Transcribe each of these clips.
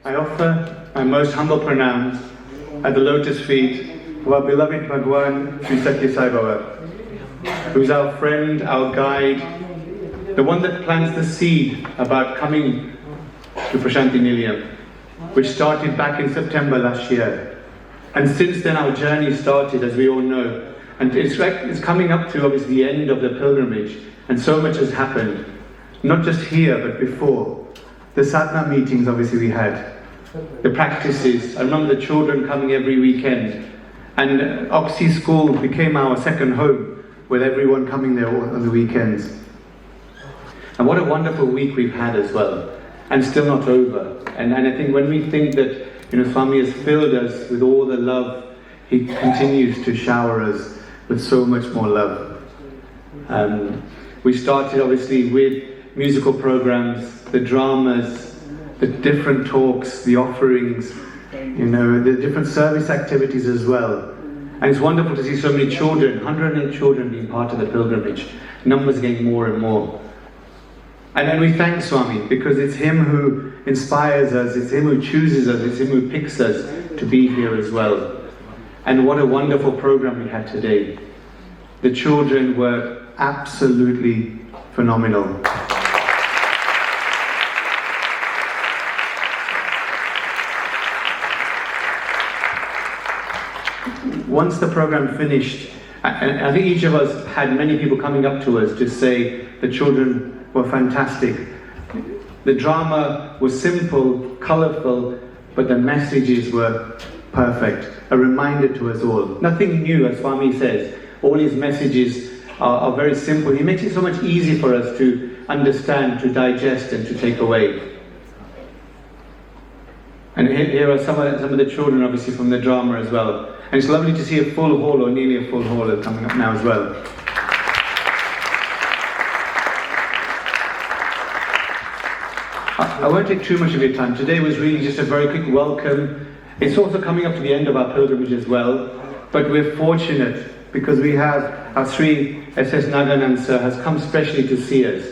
I offer my most humble pranams at the lotus feet of our beloved Bhagwan Sri Satya Sai Baba, who is our friend, our guide, the one that plants the seed about coming to Prashanti Nilayam, which started back in September last year. And since then our journey started, as we all know, and it's coming up to obviously the end of the pilgrimage, and so much has happened, not just here but before. The sadhana meetings obviously we had, the practices. I remember the children coming every weekend, and Oxy School became our second home, with everyone coming there on the weekends. And what a wonderful week we've had as well, and still not over. And I think when we think that Swami has filled us with all the love, he continues to shower us with so much more love. We started obviously with musical programs, the dramas, the different talks, the offerings, the different service activities as well. And it's wonderful to see so many children, 108 children being part of the pilgrimage. Numbers getting more and more. And then we thank Swami, because it's him who inspires us, it's him who chooses us, it's him who picks us to be here as well. And what a wonderful program we had today. The children were absolutely phenomenal. Once the program finished, I think each of us had many people coming up to us to say the children were fantastic. The drama was simple, colourful, but the messages were perfect. A reminder to us all. Nothing new, as Swami says. All his messages are very simple. He makes it so much easier for us to understand, to digest and to take away. And here are some of the children obviously from the drama as well. And it's lovely to see a full hall, or nearly a full hall, coming up now as well. I won't take too much of your time. Today was really just a very quick welcome. It's also coming up to the end of our pilgrimage as well. But we're fortunate because we have our Sri SS Naganand sir has come specially to see us.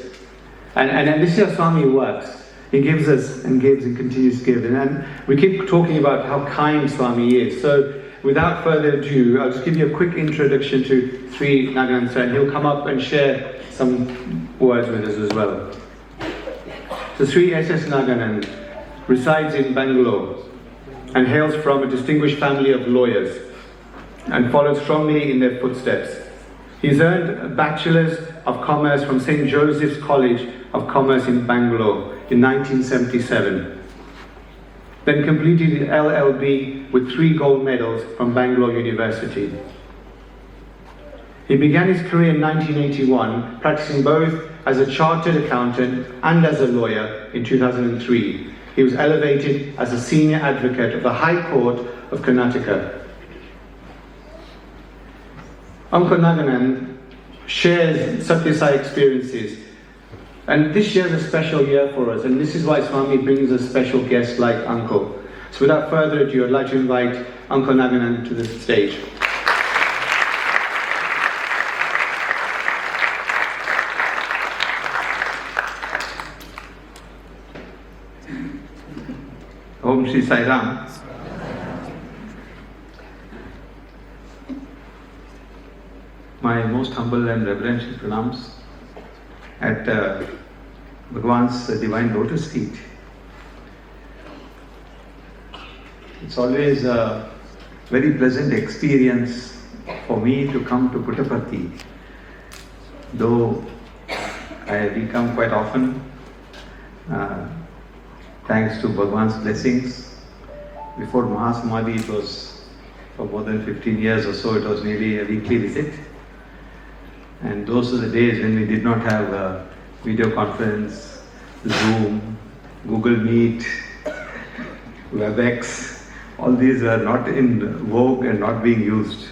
And this is how Swami works. He gives us and gives and continues to give. And we keep talking about how kind Swami is. So without further ado, I'll just give you a quick introduction to Sri Naganand sir, and he'll come up and share some words with us as well. So Sri SS Naganand resides in Bangalore and hails from a distinguished family of lawyers and follows strongly in their footsteps. He's earned a Bachelor's of Commerce from St. Joseph's College of Commerce in Bangalore in 1977. Then completed the LLB with 3 gold medals from Bangalore University. He began his career in 1981, practicing both as a chartered accountant and as a lawyer in 2003. He was elevated as a senior advocate of the High Court of Karnataka. Uncle Naganand shares Satya Sai experiences. And this year is a special year for us, and this is why Swami brings a special guest like Uncle. So without further ado, I'd like to invite Uncle Naganand to the stage. Om Shri Sai Ram. My most humble and reverential pranams at Bhagwan's divine lotus feet. It's always a very pleasant experience for me to come to Puttaparthi, though we come quite often, thanks to Bhagwan's blessings. Before Mahasamadhi, it was for more than 15 years or so, it was nearly a weekly visit. And those were the days when we did not have video conference, Zoom, Google Meet, WebEx. All these were not in vogue and not being used.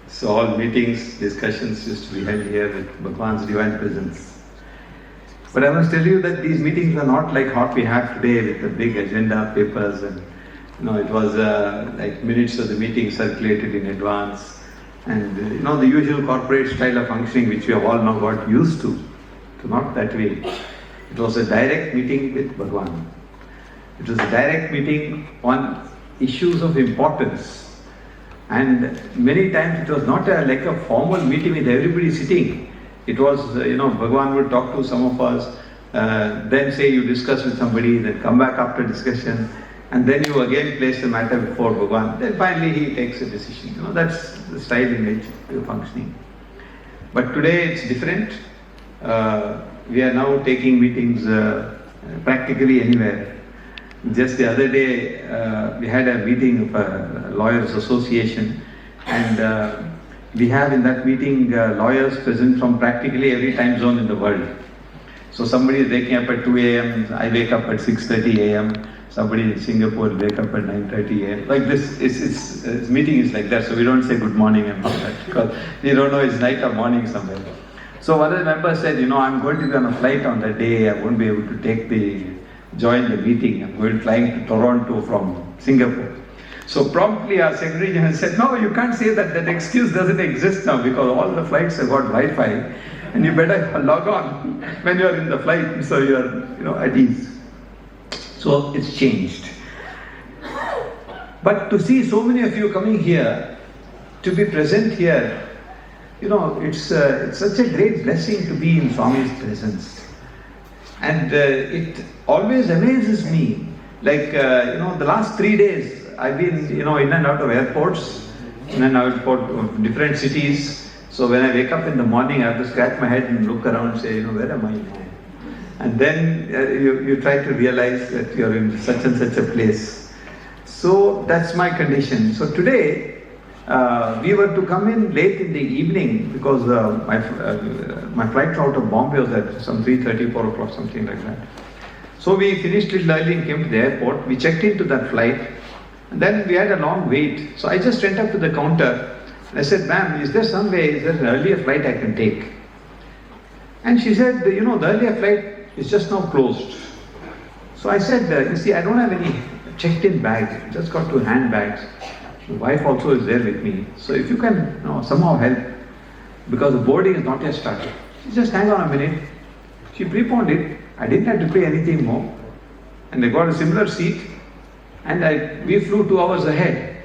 So all meetings, discussions used to be held here with Bhagwan's divine presence. But I must tell you that these meetings were not like what we have today with the big agenda papers, and it was like minutes of the meeting circulated in advance. And the usual corporate style of functioning which we have all now got used to. So not that way. It was a direct meeting with Bhagwan. It was a direct meeting on issues of importance. And many times it was not like a formal meeting with everybody sitting. It was, Bhagavan would talk to some of us, then say you discuss with somebody, then come back after discussion, and then you again place the matter before Bhagavan. Then finally he takes a decision. That's the style in which we are functioning. But today it's different. We are now taking meetings practically anywhere. Just the other day, we had a meeting of a lawyers association, and we have in that meeting lawyers present from practically every time zone in the world. So somebody is waking up at 2 a.m., I wake up at 6:30 a.m., somebody in Singapore will wake up at 9:30 a.m. Like this, this meeting is like that, so we don't say good morning and all that, because we don't know it's night or morning somewhere. So one of the members said, I'm going to be on a flight on that day, I won't be able to join the meeting. I'm flying to Toronto from Singapore. So promptly our Secretary General said, no, you can't say that, that excuse doesn't exist now because all the flights have got Wi-Fi and you better log on when you're in the flight so you're at ease. So it's changed. But to see so many of you coming here, to be present here, it's such a great blessing to be in Swami's presence. And it always amazes me, like, the last 3 days, I've been, in and out of airports, in and out of different cities. So when I wake up in the morning, I have to scratch my head and look around and say, where am I now? And then you try to realize that you're in such and such a place. So that's my condition. So today, we were to come in late in the evening because my flight out of Bombay was at some 3:30, 4 o'clock, something like that. So we finished little early and came to the airport. We checked into that flight. And then we had a long wait. So I just went up to the counter and I said, ma'am, is there some way, is there an earlier flight I can take? And she said, the earlier flight is just now closed. So I said, I don't have any checked-in bags, just got 2 handbags. My wife also is there with me. So if you can somehow help, because the boarding is not yet started. She just hang on a minute. She preponed it. I didn't have to pay anything more. And I got a similar seat. And we flew 2 hours ahead.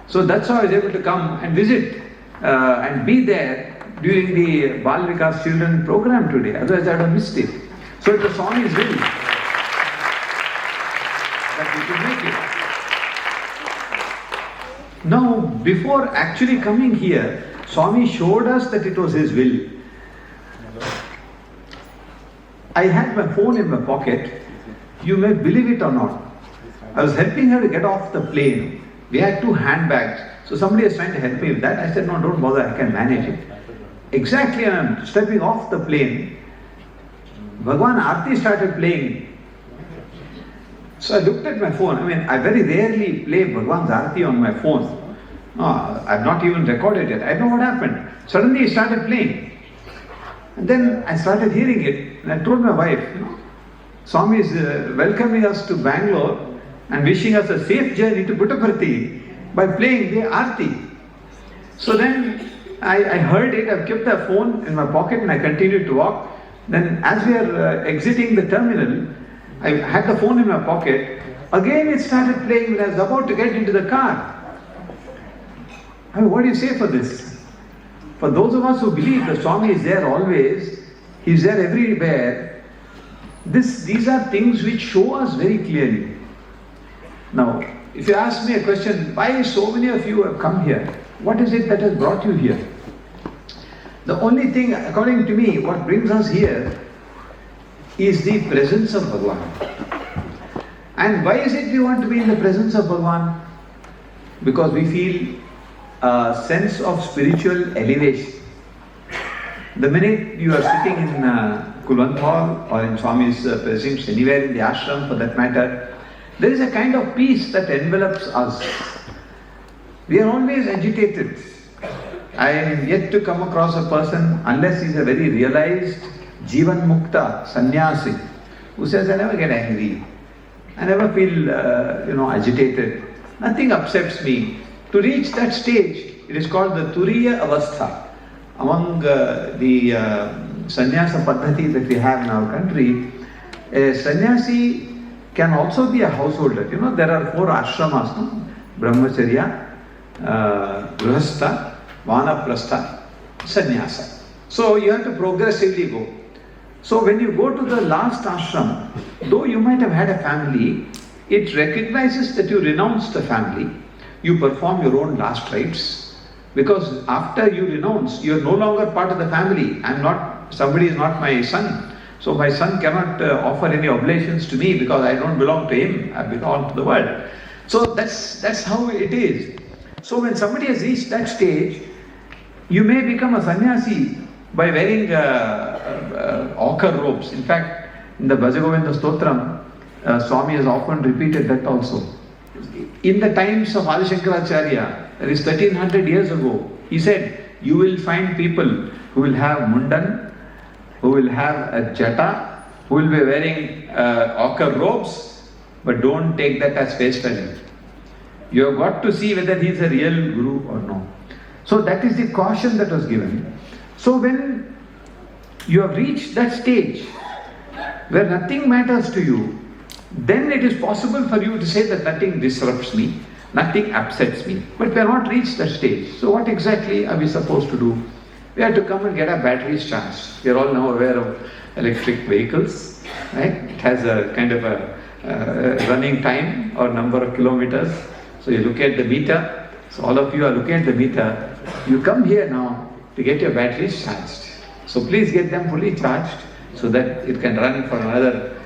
So that's how I was able to come and visit and be there during the Bal Vikas Children program today. Otherwise I would have missed it. So it was Swami's will that we could make it. Now, before actually coming here, Swami showed us that it was his will. I had my phone in my pocket. You may believe it or not. I was helping her to get off the plane. We had 2 handbags. So somebody was trying to help me with that. I said, no, don't bother, I can manage it. Exactly, I'm stepping off the plane. Bhagwan Aarti started playing. So I looked at my phone. I very rarely play Bhagwan's Aarti on my phone. No, I've not even recorded it. I don't know what happened. Suddenly he started playing. And then I started hearing it. And I told my wife, Swami is welcoming us to Bangalore and wishing us a safe journey to Puttaparthi by playing the Aarti. So then I heard it, I kept the phone in my pocket and I continued to walk. Then as we are exiting the terminal, I had the phone in my pocket. Again it started playing when I was about to get into the car. What do you say for this? For those of us who believe that Swami is there always, He is there everywhere, these are things which show us very clearly. Now, if you ask me a question, why so many of you have come here? What is it that has brought you here? The only thing, according to me, what brings us here is the presence of Bhagavan. And why is it we want to be in the presence of Bhagavan? Because we feel a sense of spiritual elevation. The minute you are sitting in Kulwant Hall or in Swami's presence, anywhere in the ashram for that matter, there is a kind of peace that envelops us. We are always agitated. I am yet to come across a person, unless he is a very realized Jivan Mukta, sannyasi, who says, I never get angry. I never feel, agitated. Nothing upsets me. To reach that stage, it is called the Turiya Avastha. Among the sannyasa paddhati that we have in our country, a sannyasi can also be a householder. You know, there are 4 ashramas, no? Brahmacharya, Grihastha, Vanaprastha, Sannyasa. So you have to progressively go. So when you go to the last ashram, though you might have had a family, it recognizes that you renounce the family, you perform your own last rites, because after you renounce, you are no longer part of the family. Somebody is not my son, so my son cannot offer any oblations to me because I don't belong to him, I belong to the world. So that's how it is. So when somebody has reached that stage, you may become a sannyasi by wearing ochre robes. In fact, in the Bhajagovinda Stotram, Swami has often repeated that also. In the times of Adi Shankaracharya, that is 1300 years ago, he said, you will find people who will have mundan, who will have a jata, who will be wearing ochre robes, but don't take that as face value. You have got to see whether he is a real guru or no. So that is the caution that was given. So when you have reached that stage where nothing matters to you, then it is possible for you to say that nothing disrupts me, nothing upsets me. But we have not reached that stage. So what exactly are we supposed to do? We have to come and get our batteries charged. We are all now aware of electric vehicles, right? It has a kind of a running time or number of kilometers. So you look at the meter. So all of you are looking at the meter. You come here now to get your batteries charged. So please get them fully charged so that it can run for another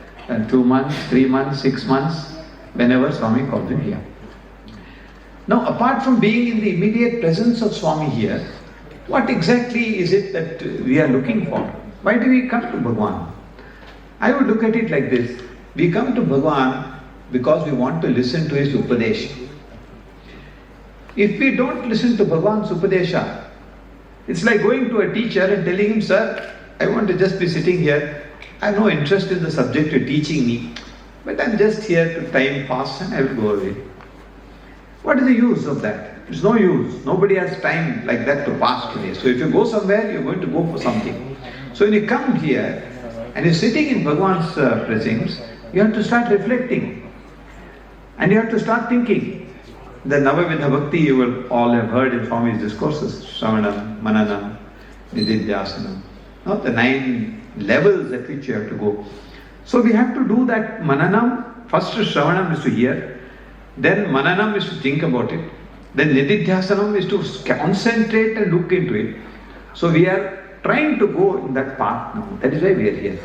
2 months, 3 months, 6 months, whenever Swami calls you here. Now, apart from being in the immediate presence of Swami here, what exactly is it that we are looking for? Why do we come to Bhagwan? I would look at it like this. We come to Bhagwan because we want to listen to his Upadesha. If we don't listen to Bhagwan's Upadesha, it's like going to a teacher and telling him, sir, I want to just be sitting here. I have no interest in the subject you're teaching me, but I'm just here to time pass and I will go away. What is the use of that? It's no use. Nobody has time like that to pass today. So if you go somewhere, you're going to go for something. So when you come here and you're sitting in Bhagwan's presence, you have to start reflecting. And you have to start thinking. The Navavidha Bhakti you will all have heard in Swami's discourses, Shravanam, Mananam, Nididhyasanam. Now the 9 levels at which you have to go. So we have to do that Mananam. First Shravanam is to hear, then Mananam is to think about it, then Nididhyasanam is to concentrate and look into it. So we are trying to go in that path now. That is why we are here.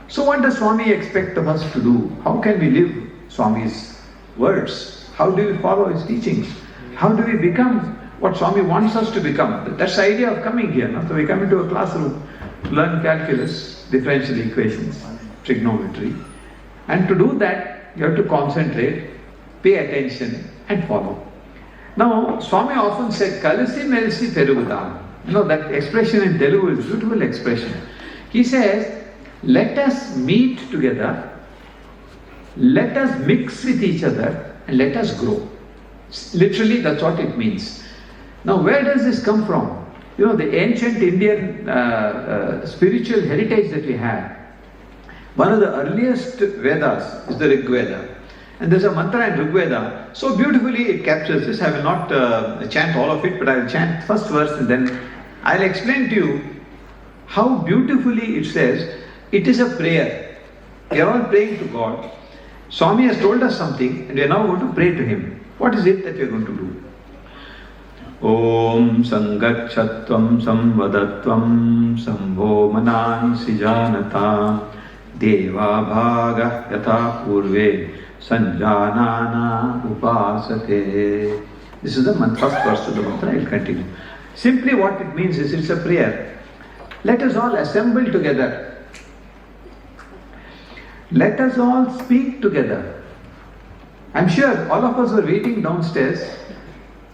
So what does Swami expect of us to do? How can we live Swami's words? How do we follow his teachings? How do we become what Swami wants us to become? That's the idea of coming here. No? So we come into a classroom to learn calculus, differential equations, trigonometry. And to do that, you have to concentrate, pay attention and follow. Now, Swami often said, Kalisi melisi perugudam. You know, that expression in Telugu is a beautiful expression. He says, let us meet together, let us mix with each other, and let us grow. Literally, that's what it means. Now, where does this come from? You know, the ancient Indian spiritual heritage that we have, one of the earliest Vedas is the Rig Veda. And there's a mantra in Rig Veda. So beautifully it captures this. I will not chant all of it, but I will chant first verse and then I'll explain to you how beautifully it says, it is a prayer. We are all praying to God. Swami has told us something and we are now going to pray to him. What is it that we are going to do? Om Sangachatvam Samvadatvam Sambho Manansi Janata Deva Bhaga Yatha Purve Sanjanana Upasate. This is the first verse of the mantra. I will continue. Simply what it means is it's a prayer. Let us all assemble together. Let us all speak together. I'm sure all of us were waiting downstairs.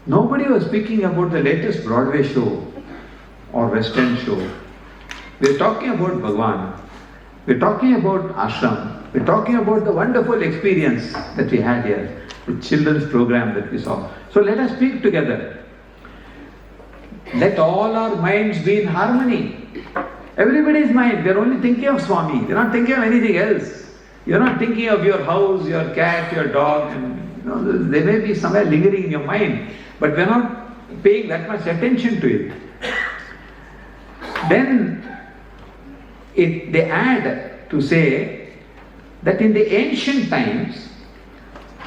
Nobody was speaking about the latest Broadway show or West End show. We're talking about Bhagwan. We're talking about ashram. We're talking about the wonderful experience that we had here, the children's program that we saw. So let us speak together. Let all our minds be in harmony. Everybody's mind, they're only thinking of Swami. They're not thinking of anything else. You're not thinking of your house, your cat, your dog, and they may be somewhere lingering in your mind, but we're not paying that much attention to it. Then they add to say that in the ancient times,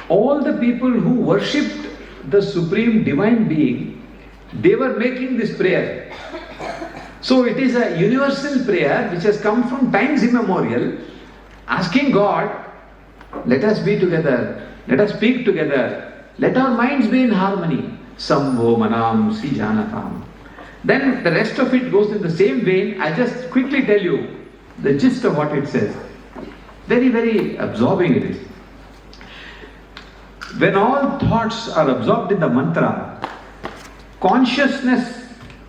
all the people who worshipped the Supreme Divine Being, they were making this prayer. So it is a universal prayer which has come from times immemorial, asking God, let us be together, let us speak together, let our minds be in harmony. Samvo manam si janatam. Then the rest of it goes in the same vein. I'll just quickly tell you the gist of what it says. Very, very absorbing it is. When all thoughts are absorbed in the mantra, consciousness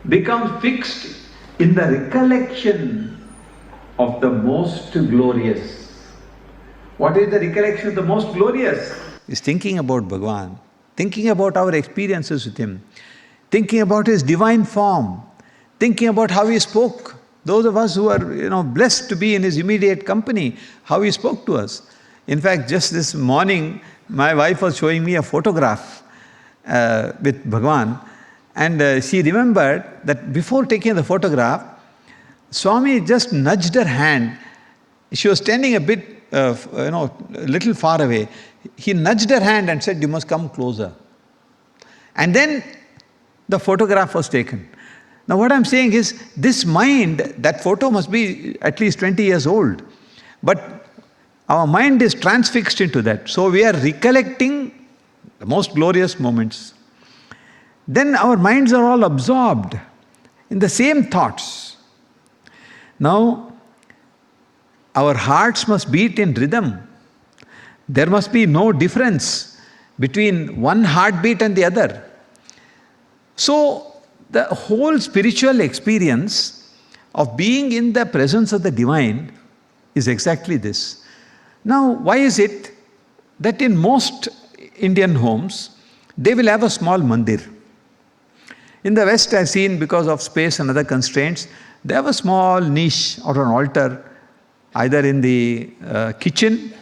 becomes fixed in the recollection of the most glorious. What is the recollection of the most glorious? Is thinking about Bhagavan, thinking about our experiences with Him, thinking about His divine form, thinking about how He spoke. Those of us who are blessed to be in His immediate company, how He spoke to us. In fact, just this morning, my wife was showing me a photograph with Bhagavan, and she remembered that before taking the photograph, Swami just nudged her hand. She was standing a bit, a little far away. He nudged her hand and said, "You must come closer." And then the photograph was taken. Now what I'm saying is, this mind, that photo must be at least 20 years old. But our mind is transfixed into that. So we are recollecting the most glorious moments. Then our minds are all absorbed in the same thoughts. Now, our hearts must beat in rhythm. There must be no difference between one heartbeat and the other. So, the whole spiritual experience of being in the presence of the divine is exactly this. Now, why is it that in most Indian homes, they will have a small mandir? In the West, I've seen, because of space and other constraints, they have a small niche or an altar, either in the kitchen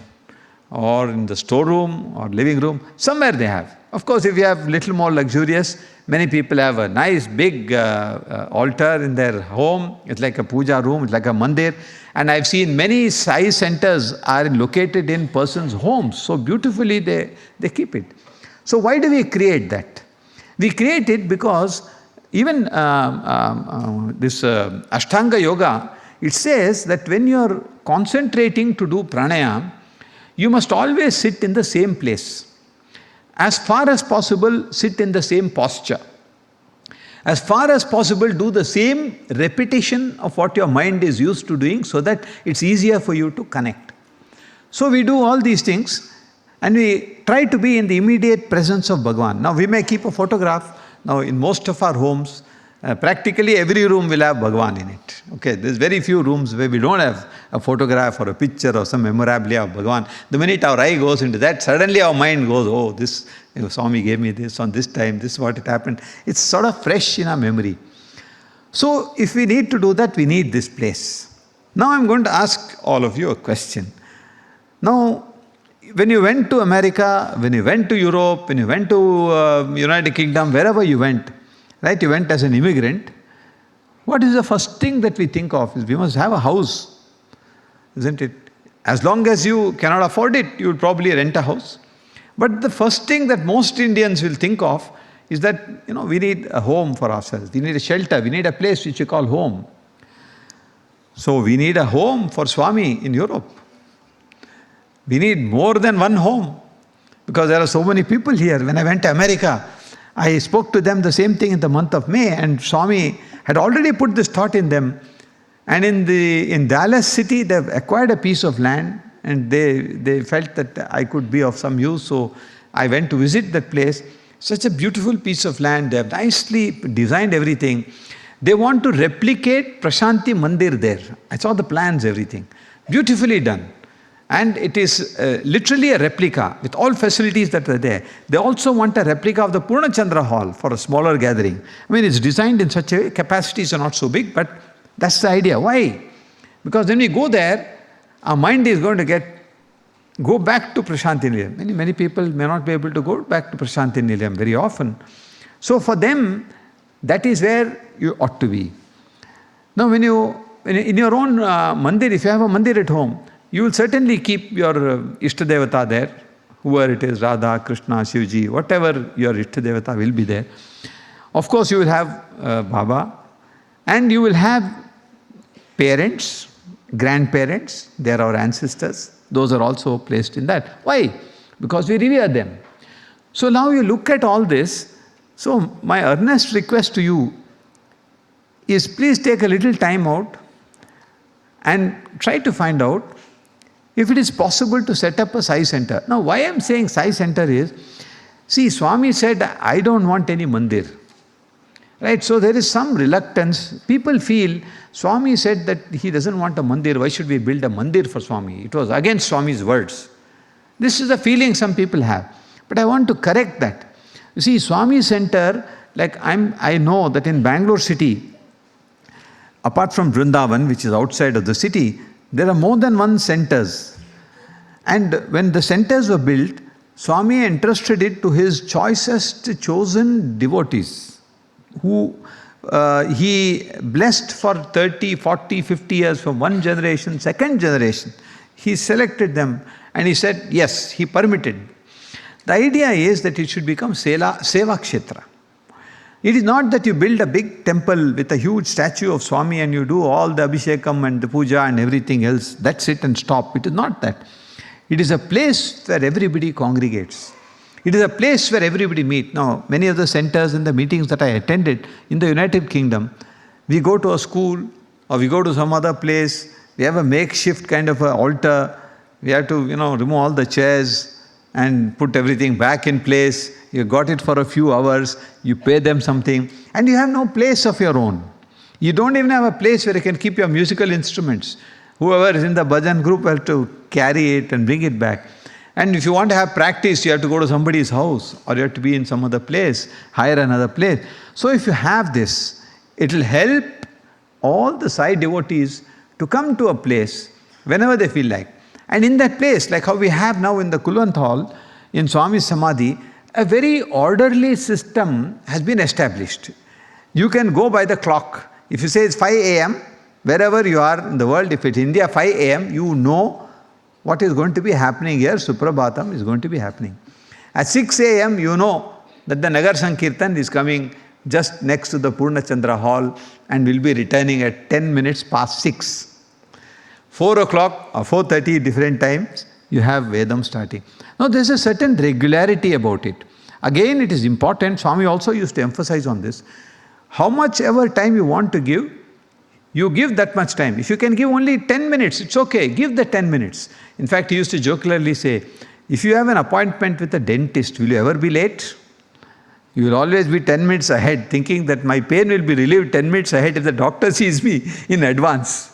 or in the storeroom or living room. Somewhere they have. Of course, if you have little more luxurious, many people have a nice big altar in their home. It's like a puja room, it's like a mandir. And I've seen many sai centers are located in persons' homes. So beautifully they keep it. So why do we create that? We create it because even this Ashtanga Yoga, it says that when you're concentrating to do pranayama, you must always sit in the same place. As far as possible, sit in the same posture. As far as possible, do the same repetition of what your mind is used to doing, so that it's easier for you to connect. So we do all these things and we try to be in the immediate presence of Bhagavan. Now we may keep a photograph. Now in most of our homes, practically every room will have Bhagavan in it. Okay, there's very few rooms where we don't have a photograph or a picture or some memorabilia of Bhagavan. The minute our eye goes into that, suddenly our mind goes, oh, this, Swami gave me this on this time, this is what it happened. It's sort of fresh in our memory. So if we need to do that, we need this place. Now I'm going to ask all of you a question. Now, when you went to America, when you went to Europe, when you went to United Kingdom, wherever you went, right, you went as an immigrant, what is the first thing that we think of? Is we must have a house, isn't it? As long as you cannot afford it, you will probably rent a house. But the first thing that most Indians will think of is that, we need a home for ourselves. We need a shelter. We need a place which we call home. So we need a home for Swami in Europe. We need more than one home, because there are so many people here. When I went to America, I spoke to them the same thing in the month of May, and Swami had already put this thought in them. And in Dallas city, they've acquired a piece of land, and they felt that I could be of some use. So I went to visit that place. Such a beautiful piece of land. They have nicely designed everything. They want to replicate Prashanti Mandir there. I saw the plans, everything. Beautifully done. And it is literally a replica with all facilities that were there. They also want a replica of the Purnachandra Hall for a smaller gathering. I mean, it's designed in such a way, capacities are not so big, but that's the idea. Why? Because when we go there, our mind is going to get go back to Prashanti Nilayam. Many people may not be able to go back to Prashanti Nilayam very often. So for them, that is where you ought to be. Now when in your own mandir, if you have a mandir at home, you will certainly keep your Ishta Devata there, whoever it is, Radha, Krishna, Shivji, whatever your Ishta Devata will be there. Of course you will have Baba, and you will have parents, grandparents, they are our ancestors. Those are also placed in that. Why? Because we revere them. So now you look at all this. So my earnest request to you is, please take a little time out and try to find out if it is possible to set up a Sai center. Now why I am saying Sai center is, see, Swami said, I don't want any mandir. Right? So there is some reluctance. People feel, Swami said that he doesn't want a mandir, why should we build a mandir for Swami? It was against Swami's words. This is a feeling some people have. But I want to correct that. You see, Swami center, like I know that in Bangalore city, apart from Vrindavan, which is outside of the city, there are more than one centers. And when the centers were built, Swami entrusted it to his choicest chosen devotees, who he blessed for 30, 40, 50 years from one generation, second generation. He selected them and he said, yes, he permitted. The idea is that it should become Seva Kshetra. It is not that you build a big temple with a huge statue of Swami and you do all the Abhishekam and the puja and everything else. That's it and stop. It is not that. It is a place where everybody congregates. It is a place where everybody meets. Now, many of the centers and the meetings that I attended in the United Kingdom, we go to a school or we go to some other place, we have a makeshift kind of an altar, we have to, remove all the chairs and put everything back in place. You got it for a few hours, you pay them something, and you have no place of your own. You don't even have a place where you can keep your musical instruments. Whoever is in the bhajan group will have to carry it and bring it back. And if you want to have practice, you have to go to somebody's house or you have to be in some other place, hire another place. So if you have this, it will help all the Sai devotees to come to a place whenever they feel like. And in that place, like how we have now in the Kulwant Hall, in Swami's Samadhi, a very orderly system has been established. You can go by the clock. If you say it's 5 a.m., wherever you are in the world, if it's India 5 a.m., you know what is going to be happening here. Suprabhatam is going to be happening. At 6 a.m., you know that the Nagar Sankirtan is coming just next to the Purnachandra Hall and will be returning at 10 minutes past 6. 4 o'clock or 4:30, different times, you have Vedam starting. Now there is a certain regularity about it. Again, it is important, Swami also used to emphasize on this. How much ever time you want to give, you give that much time. If you can give only 10 minutes, it's okay, give the 10 minutes. In fact, he used to jocularly say, if you have an appointment with a dentist, will you ever be late? You will always be 10 minutes ahead, thinking that my pain will be relieved 10 minutes ahead if the doctor sees me in advance.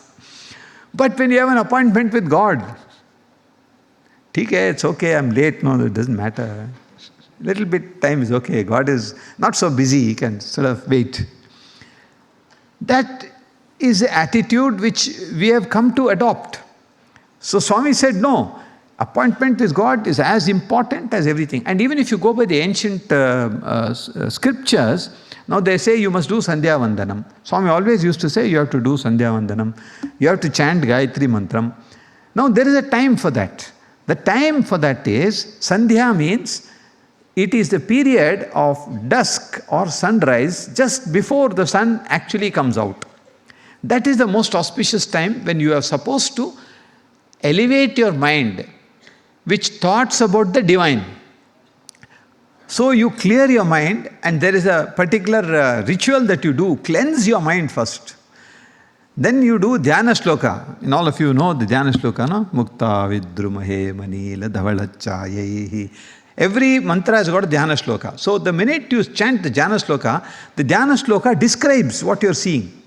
But when you have an appointment with God, it's okay, I'm late, no, it doesn't matter. Little bit time is okay, God is not so busy, he can sort of wait. That is the attitude which we have come to adopt. So Swami said, no, appointment with God is as important as everything. And even if you go by the ancient scriptures, now they say you must do Sandhya Vandanam. Swami always used to say you have to do Sandhya Vandanam. You have to chant Gayatri Mantram. Now there is a time for that. The time for that is, Sandhya means it is the period of dusk or sunrise just before the sun actually comes out. That is the most auspicious time when you are supposed to elevate your mind with thoughts about the divine. So you clear your mind, and there is a particular ritual that you do, cleanse your mind first. Then you do Dhyana Shloka. And all of you know the Dhyana Shloka, no? Mukta Vidrumahe Manila Dhavalachyayehi. Every mantra has got a Dhyana Shloka. So the minute you chant the Dhyana Shloka describes what you are seeing.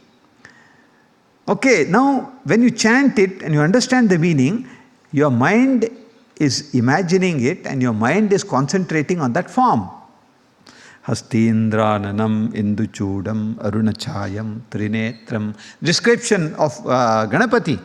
Okay, now when you chant it and you understand the meaning, your mind is imagining it and your mind is concentrating on that form. Hastindrananam Induchudam Arunachayam Trinetram. Description of Ganapati.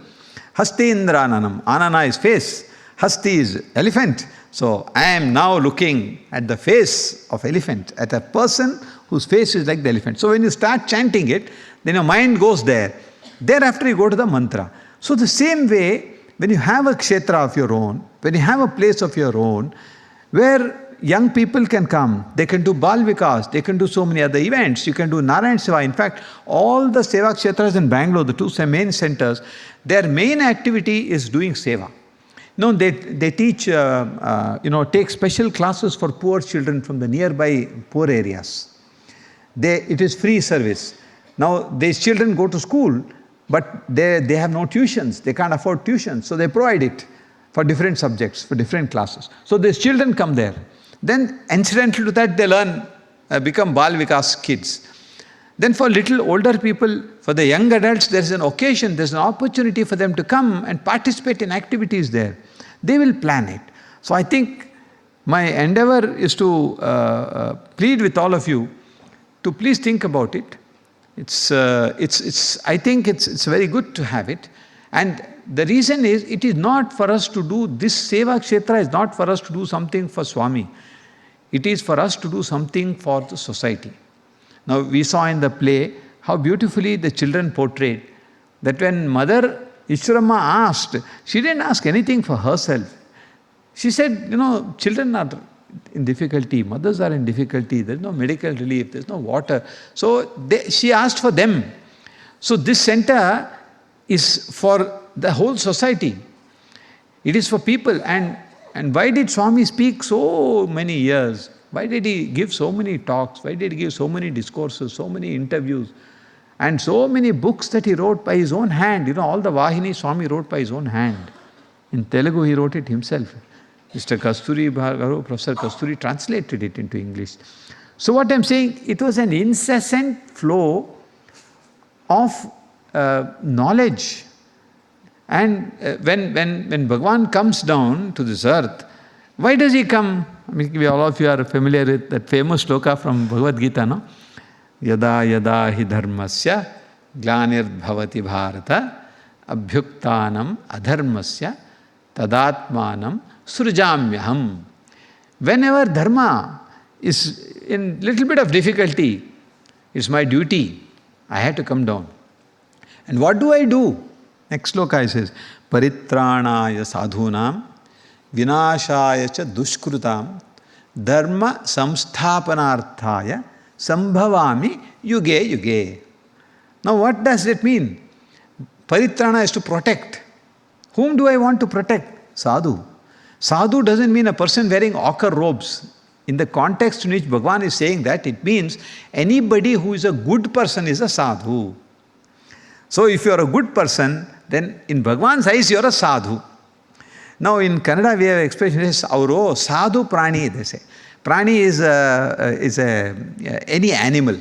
Hastindrananam. Anana is face. Hasti is elephant. So I am now looking at the face of elephant, at a person whose face is like the elephant. So when you start chanting it, then your mind goes there. Thereafter you go to the mantra. So the same way, when you have a kshetra of your own, when you have a place of your own, where young people can come, they can do Bal Vikas, they can do so many other events, you can do Narayan Seva. In fact, all the Seva Kshetras in Bangalore, the two main centers, their main activity is doing Seva. No, they teach, take special classes for poor children from the nearby poor areas. It is free service. Now, these children go to school, but they have no tuitions. They can't afford tuitions, so they provide it for different subjects, for different classes. So these children come there. Then, incidental to that, they learn, become Bal Vikas kids. Then for little older people, for the young adults, there is an occasion, there is an opportunity for them to come and participate in activities there. They will plan it. So I think my endeavor is to plead with all of you to please think about it. I think it's very good to have it. And the reason is, it is not for us to do, this Seva Kshetra is not for us to do something for Swami. It is for us to do something for the society. Now we saw in the play how beautifully the children portrayed that when Mother Ishwarama asked, she didn't ask anything for herself. She said, children are in difficulty, mothers are in difficulty, there is no medical relief, there is no water. So she asked for them. So this center is for the whole society. It is for people. And why did Swami speak so many years? Why did he give so many talks? Why did he give so many discourses, so many interviews? And so many books that he wrote by his own hand. All the Vahini Swami wrote by his own hand. In Telugu he wrote it himself. Mr. Kasturi Bhargav, Professor Kasturi translated it into English. So what I'm saying, it was an incessant flow of knowledge. And when Bhagavan comes down to this earth, why does he come? I mean, all of you are familiar with that famous sloka from Bhagavad Gita, no? Yada yada hi dharmasya glanir bhavati bharata abhyuktanam adharmasya tadatmanam srujamyaham. Whenever dharma is in little bit of difficulty, it's my duty. I have to come down. And what do I do? Next sloka says, Paritranaya sadhunam vinashaya cha dushkrutam dharma samsthapanarthaya sambhavami yuge yuge. Now what does that mean? Paritrana is to protect. Whom do I want to protect? Sadhu. Sadhu doesn't mean a person wearing ochre robes. In the context in which Bhagavan is saying that, it means anybody who is a good person is a sadhu. So if you are a good person, then in Bhagavan's eyes you are a sadhu. Now in Kannada we have expression, auro sadhu prani, they say. Prani is any animal.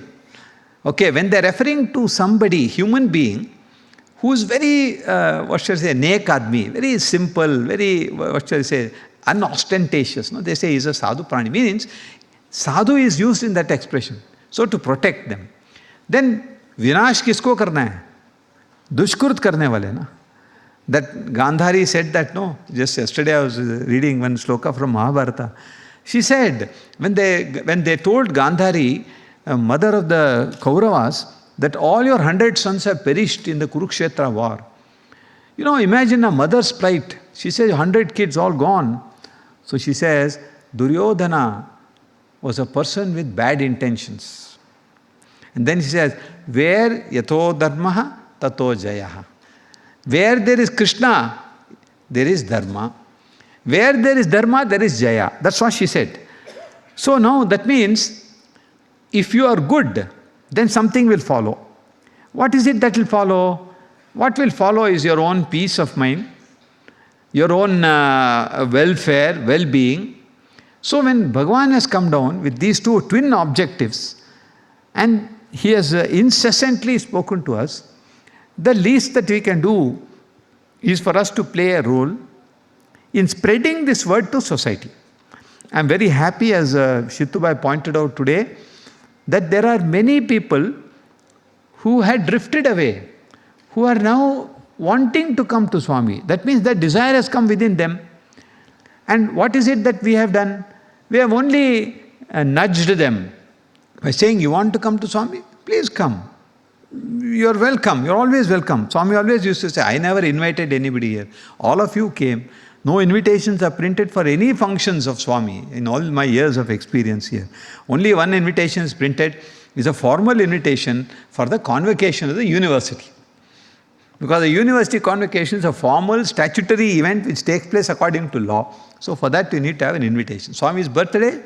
Okay, when they are referring to somebody, human being, who is very, nek admi, very simple, very, unostentatious. No? They say he is a sadhu prani. Means, sadhu is used in that expression. So to protect them. Then, vinash kisko karna hai? Dushkurt karne wale na. That Gandhari said that, no, just yesterday I was reading one sloka from Mahabharata. She said, when they told Gandhari, mother of the Kauravas, that all your 100 sons have perished in the Kurukshetra war. Imagine a mother's plight. She says, 100 kids all gone. So she says, Duryodhana was a person with bad intentions. And then she says, where yato dharmaha tato jayaha. Where there is Krishna, there is dharma. Where there is dharma, there is jaya. That's what she said. So now that means, if you are good, then something will follow. What is it that will follow? What will follow is your own peace of mind, your own welfare, well-being. So when Bhagavan has come down with these two twin objectives, and he has incessantly spoken to us, the least that we can do is for us to play a role in spreading this word to society. I am very happy, as Shitubai pointed out today, that there are many people who had drifted away, who are now wanting to come to Swami. That means that desire has come within them. And what is it that we have done? We have only nudged them by saying, you want to come to Swami? Please come. You're welcome. You're always welcome. Swami always used to say, I never invited anybody here. All of you came. No invitations are printed for any functions of Swami in all my years of experience here. Only one invitation is printed. It's a formal invitation for the convocation of the university. Because the university convocation is a formal statutory event which takes place according to law. So for that you need to have an invitation. Swami's birthday,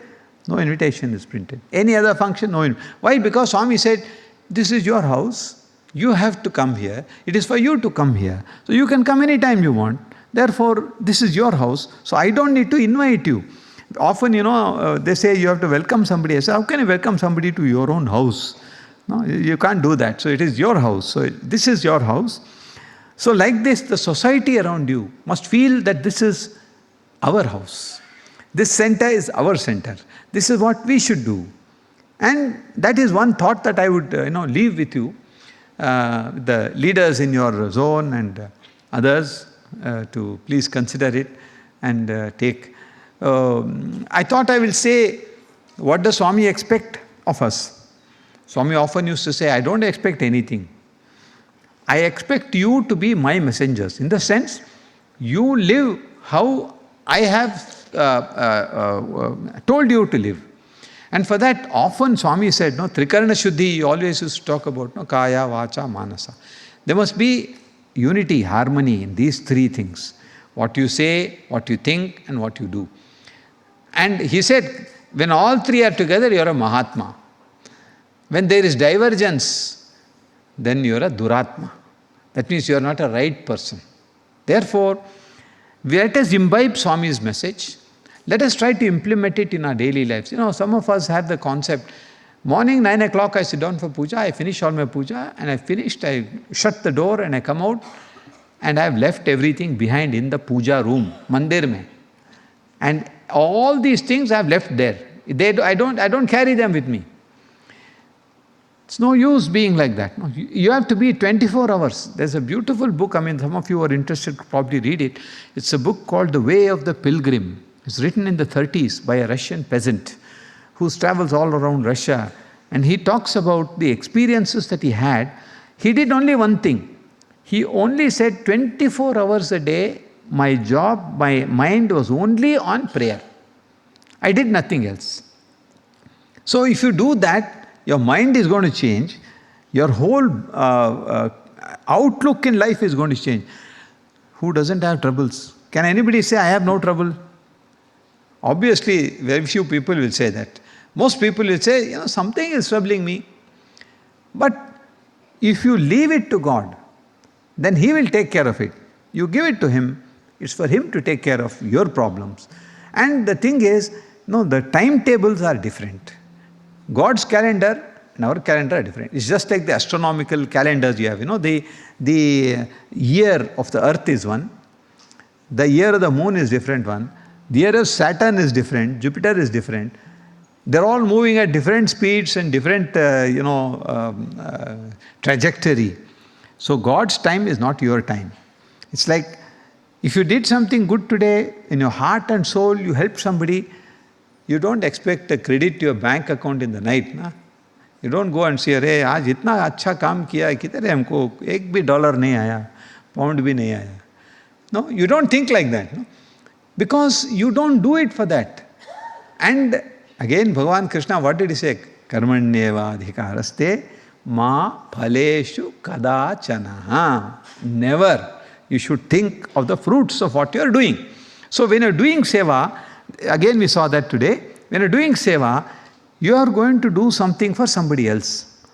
no invitation is printed. Any other function, no invitation. Why? Because Swami said, this is your house. You have to come here. It is for you to come here. So you can come anytime you want. Therefore, this is your house. So I don't need to invite you. Often, they say you have to welcome somebody. I say, how can you welcome somebody to your own house? No, you can't do that. So it is your house. So this is your house. So like this, the society around you must feel that this is our house. This center is our center. This is what we should do. And that is one thought that I would leave with you, the leaders in your zone and others, to please consider it and take. I thought I will say, what does Swami expect of us? Swami often used to say, I don't expect anything. I expect you to be my messengers. In the sense, you live how I have told you to live. And for that, often Swami said, Trikarana Shuddhi, he always used to talk about, Kaya, Vacha, Manasa. There must be unity, harmony in these three things. What you say, what you think, and what you do. And he said, when all three are together, you are a Mahatma. When there is divergence, then you are a Duratma. That means you are not a right person. Therefore, let us imbibe Swami's message. Let us try to implement it in our daily lives. Some of us have the concept, morning 9 o'clock I sit down for puja, I finish all my puja, and I finished, I shut the door and I come out, and I have left everything behind in the puja room, mandir mein. And all these things I have left there. I don't carry them with me. It's no use being like that. No, you have to be 24 hours. There's a beautiful book, some of you are interested to probably read it. It's a book called The Way of the Pilgrim. It's written in the 30s by a Russian peasant who travels all around Russia. And he talks about the experiences that he had. He did only one thing. He only said 24 hours a day, my job, my mind was only on prayer. I did nothing else. So if you do that, your mind is going to change. Your whole outlook in life is going to change. Who doesn't have troubles? Can anybody say, I have no trouble? Obviously, very few people will say that. Most people will say, something is troubling me. But if you leave it to God, then He will take care of it. You give it to Him, it's for Him to take care of your problems. And the thing is, the timetables are different. God's calendar and our calendar are different. It's just like the astronomical calendars you have. The year of the earth is one. The year of the moon is different one. The year of Saturn is different. Jupiter is different. They're all moving at different speeds and different, trajectory. So God's time is not your time. It's like, if you did something good today, in your heart and soul, you helped somebody, you don't expect a credit to your bank account in the night. Na? You don't go and say, अरे आज इतना अच्छा काम किया है किधर है हमको एक भी डॉलर नहीं आया, पाउंड भी नहीं आया. No, you don't think like that. No? Because you don't do it for that. And again, Bhagavan Krishna, what did he say? Karmanyeva adhikaraste ma phaleshu kadachana. Never. You should think of the fruits of what you are doing. So when you are doing seva, again we saw that today, when you are doing seva, you are going to do something for somebody else.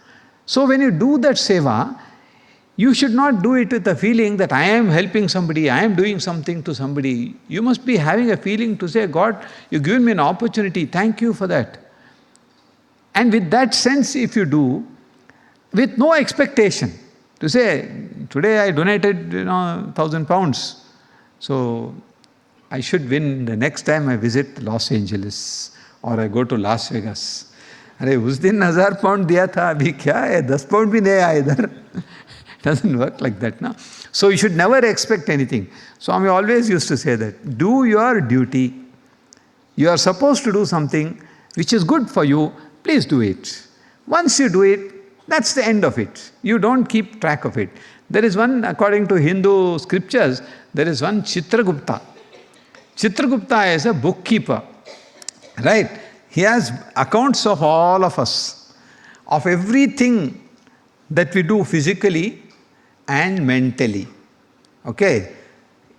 So when you do that seva, you should not do it with the feeling that I am helping somebody, I am doing something to somebody. You must be having a feeling to say, God, you've given me an opportunity, thank you for that. And with that sense, if you do, with no expectation, to say, today I donated 1,000 pounds, so I should win the next time I visit Los Angeles or I go to Las Vegas. अरे उस दिन 1,000 pound दिया था, अभी क्या है 10 pound भी नहीं आया इधर. Doesn't work like that, no? So you should never expect anything. Swami always used to say that, do your duty. You are supposed to do something which is good for you, please do it. Once you do it, that's the end of it. You don't keep track of it. There is one, according to Hindu scriptures, there is one Chitragupta. Chitragupta is a bookkeeper, right? He has accounts of all of us, of everything that we do physically and mentally. Okay?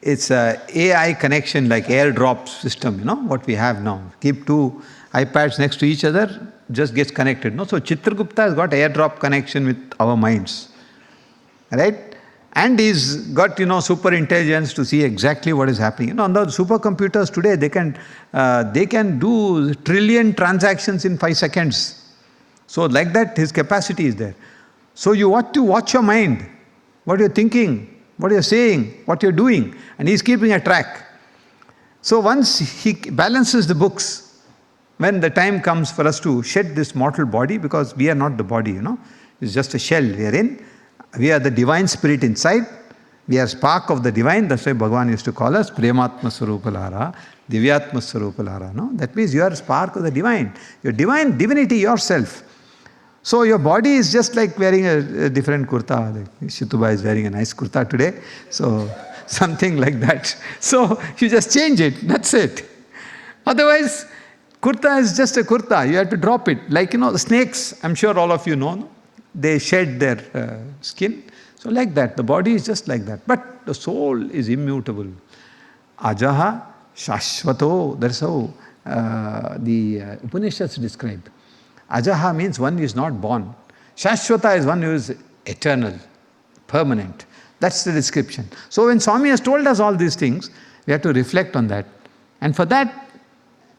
It's a AI connection like airdrop system, what we have now. Keep two iPads next to each other, just gets connected. No? So Chitragupta has got airdrop connection with our minds. Right? And he's got, super intelligence to see exactly what is happening. On the supercomputers today, they can do trillion transactions in 5 seconds. So like that, his capacity is there. So you ought to watch your mind, what you're thinking, what you're saying, what you're doing, and he's keeping a track. So once he balances the books, when the time comes for us to shed this mortal body, because we are not the body, it's just a shell we are in. We are the divine spirit inside. We are spark of the divine. That's why Bhagavan used to call us Prematma Swarupalara, Divyatma Swarupalara. No? That means you are spark of the divine. Your divine divinity yourself. So your body is just like wearing a different kurta. Like Shituba is wearing a nice kurta today. So something like that. So you just change it. That's it. Otherwise, kurta is just a kurta. You have to drop it. Like, the snakes, I'm sure all of you know. No? They shed their skin. So like that, the body is just like that. But the soul is immutable. Ajaha shashvato. That's how the Upanishads describe. Ajaha means one is not born. Shashvata is one who is eternal, permanent. That's the description. So when Swami has told us all these things, we have to reflect on that. And for that,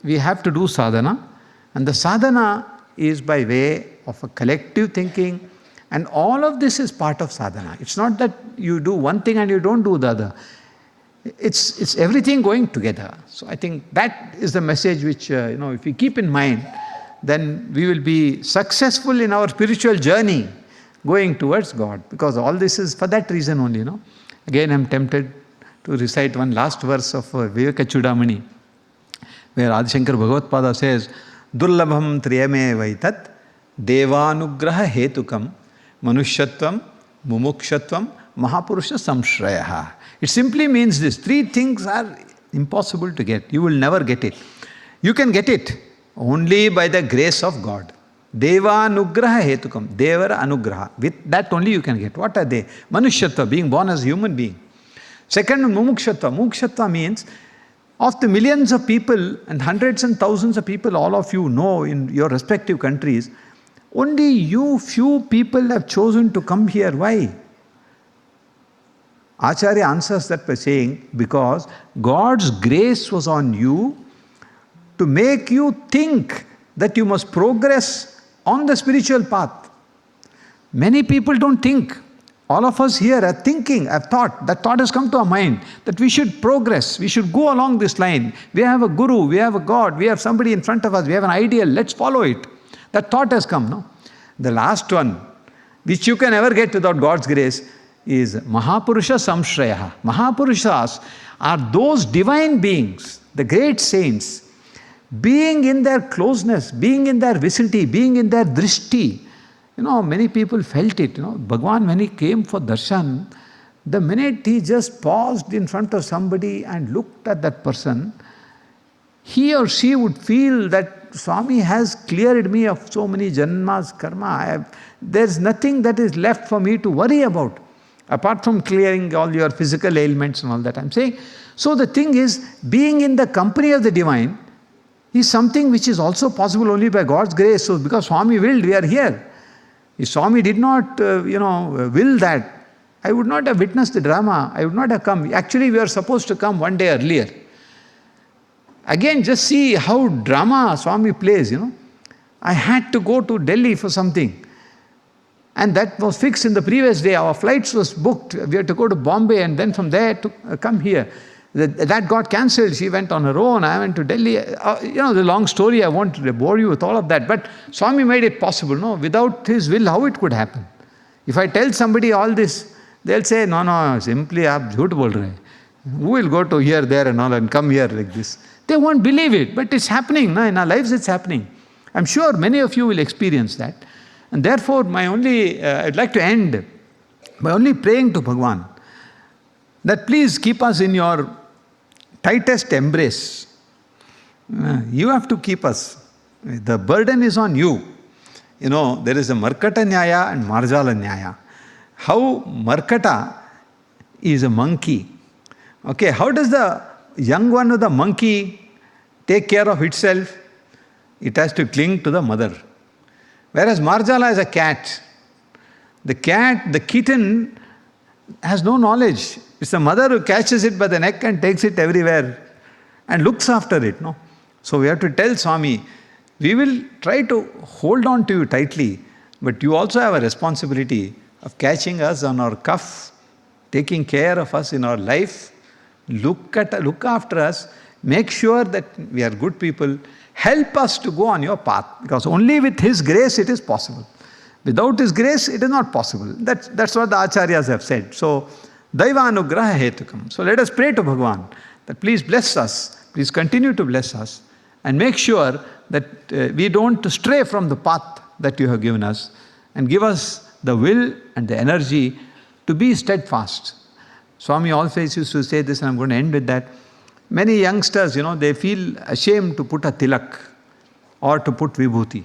we have to do sadhana. And the sadhana is by way of a collective thinking, and all of this is part of sadhana. It's not that you do one thing and you don't do the other. It's everything going together. So I think that is the message which, if we keep in mind, then we will be successful in our spiritual journey going towards God. Because all this is for that reason only, Again, I'm tempted to recite one last verse of Viveka Chudamani, where Adi Shankar Bhagavad-pada says, Durlabham triyame vaitat devanugraha hetukam manushyatvam mumukshatvam mahapurusha samshrayaha. It simply means this. 3 things are impossible to get. You will never get it. You can get it only by the grace of God. Devanugraha hetukam. Devara anugraha. With that only you can get. What are they? Manushyatva, being born as a human being. Second, mumukshatva. Mumukshatva means of the millions of people and hundreds and thousands of people all of you know in your respective countries, only few people have chosen to come here. Why? Acharya answers that by saying, because God's grace was on you to make you think that you must progress on the spiritual path. Many people don't think. All of us here are thinking, have thought. That thought has come to our mind that we should progress. We should go along this line. We have a guru, we have a God, we have somebody in front of us, we have an ideal. Let's follow it. That thought has come, no? The last one, which you can never get without God's grace, is Mahapurusha Samshrayaha. Mahapurushas are those divine beings, the great saints, being in their closeness, being in their vicinity, being in their drishti. Many people felt it. Bhagwan, when he came for darshan, the minute he just paused in front of somebody and looked at that person, he or she would feel that Swami has cleared me of so many janmas, karma. There's nothing that is left for me to worry about, apart from clearing all your physical ailments and all that I'm saying. So the thing is, being in the company of the divine is something which is also possible only by God's grace. So because Swami willed, we are here. If Swami did not, will that, I would not have witnessed the drama. I would not have come. Actually, we were supposed to come one day earlier. Again, just see how drama Swami plays, I had to go to Delhi for something. And that was fixed in the previous day. Our flights was booked. We had to go to Bombay and then from there to come here. That got cancelled. She went on her own. I went to Delhi. The long story, I won't bore you with all of that. But Swami made it possible. No, without his will, how it could happen? If I tell somebody all this, They'll say, no, no, simply aap jhoot bol rahe. Who will go to here, there and all and come here like this? They won't believe it, but it's happening. No? In our lives it's happening. I'm sure many of you will experience that. And therefore, I'd like to end by only praying to Bhagwan that please keep us in your tightest embrace. You have to keep us. The burden is on you. There is a Markata Nyaya and Marjala Nyaya. How Markata is a monkey. Okay, how does the young one of the monkey take care of itself? It has to cling to the mother. Whereas Marjala is a cat. The kitten has no knowledge. It's the mother who catches it by the neck and takes it everywhere and looks after it. No? So we have to tell Swami, we will try to hold on to you tightly, but you also have a responsibility of catching us on our cuff, taking care of us in our life, look after us, make sure that we are good people, help us to go on your path, because only with His grace it is possible. Without His grace, it is not possible. That's what the Acharyas have said. So, Daivanugraha hetukam. So let us pray to Bhagwan that please bless us, please continue to bless us, and make sure that we don't stray from the path that you have given us, and give us the will and the energy to be steadfast. Swami always used to say this, and I'm going to end with that. Many youngsters, they feel ashamed to put a tilak or to put vibhuti.